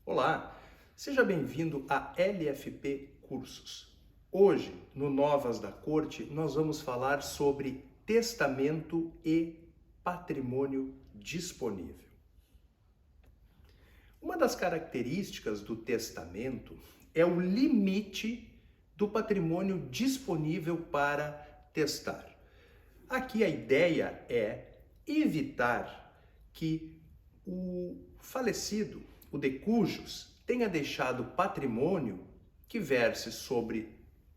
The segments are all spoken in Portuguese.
Olá, seja bem-vindo a LFP Cursos. Hoje, no Novas da Corte, nós vamos falar sobre testamento e patrimônio disponível. Uma das características do testamento é o limite do patrimônio disponível para testar. Aqui a ideia é evitar que o falecido, o de cujos, tenha deixado patrimônio que verse sobre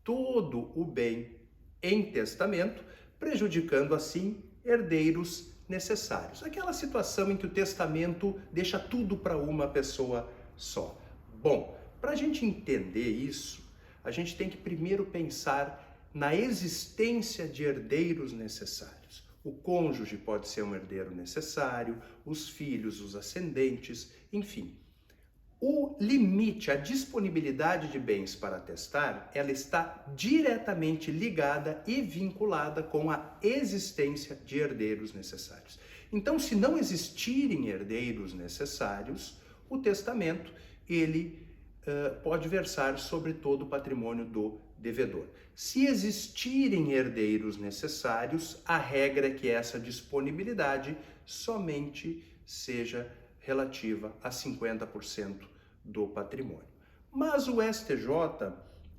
todo o bem em testamento, prejudicando assim herdeiros necessários. Aquela situação em que o testamento deixa tudo para uma pessoa só. Bom, para a gente entender isso, a gente tem que primeiro pensar na existência de herdeiros necessários. O cônjuge pode ser um herdeiro necessário, os filhos, os ascendentes, enfim. O limite, a disponibilidade de bens para testar, ela está diretamente ligada e vinculada com a existência de herdeiros necessários. Então, se não existirem herdeiros necessários, o testamento, ele pode versar sobre todo o patrimônio do devedor. Se existirem herdeiros necessários, a regra é que essa disponibilidade somente seja relativa a 50% do patrimônio. Mas o STJ,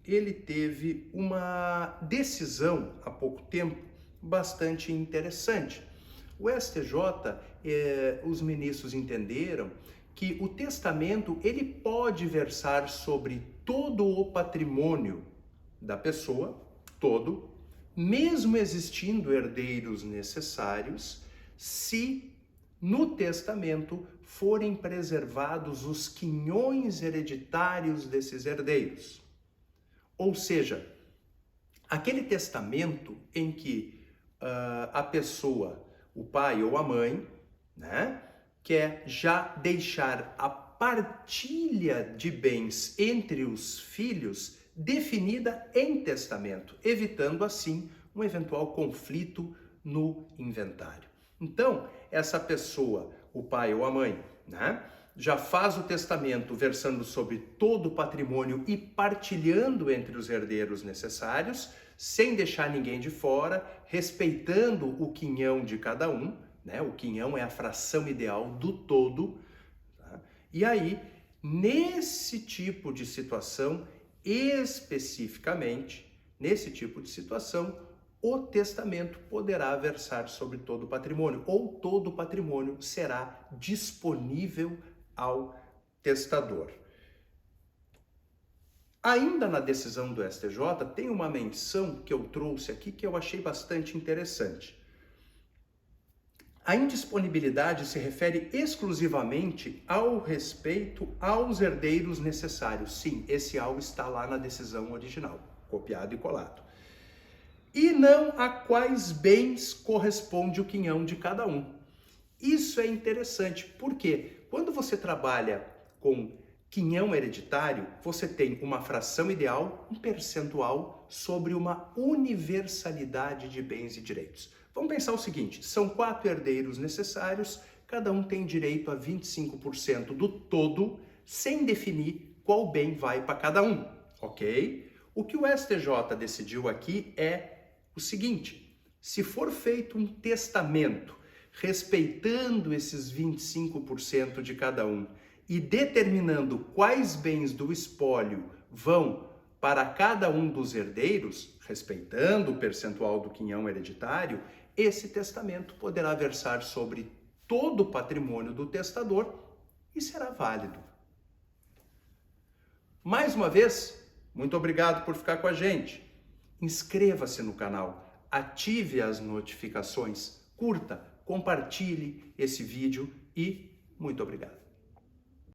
ele teve uma decisão há pouco tempo bastante interessante. O STJ, os ministros entenderam que o testamento ele pode versar sobre todo o patrimônio da pessoa, todo, mesmo existindo herdeiros necessários, se no testamento forem preservados os quinhões hereditários desses herdeiros. Ou seja, aquele testamento em que a pessoa, o pai ou a mãe, né, quer já deixar a partilha de bens entre os filhos definida em testamento, evitando assim um eventual conflito no inventário. Então, essa pessoa, o pai ou a mãe, né, já faz o testamento versando sobre todo o patrimônio e partilhando entre os herdeiros necessários, sem deixar ninguém de fora, respeitando o quinhão de cada um, né? O quinhão é a fração ideal do todo. Tá? E aí, nesse tipo de situação, especificamente, nesse tipo de situação, o testamento poderá versar sobre todo o patrimônio, ou todo o patrimônio será disponível ao testador. Ainda na decisão do STJ, tem uma menção que eu trouxe aqui que eu achei bastante interessante. A indisponibilidade se refere exclusivamente ao respeito aos herdeiros necessários. Sim, esse algo está lá na decisão original, copiado e colado. E não a quais bens corresponde o quinhão de cada um. Isso é interessante, porque quando você trabalha com quinhão hereditário, você tem uma fração ideal, um percentual sobre uma universalidade de bens e direitos. Vamos pensar o seguinte, são 4 herdeiros necessários, cada um tem direito a 25% do todo, sem definir qual bem vai para cada um, ok? O que o STJ decidiu aqui é o seguinte, se for feito um testamento respeitando esses 25% de cada um e determinando quais bens do espólio vão para cada um dos herdeiros, respeitando o percentual do quinhão hereditário, esse testamento poderá versar sobre todo o patrimônio do testador e será válido. Mais uma vez, muito obrigado por ficar com a gente. Inscreva-se no canal, ative as notificações, curta, compartilhe esse vídeo e muito obrigado.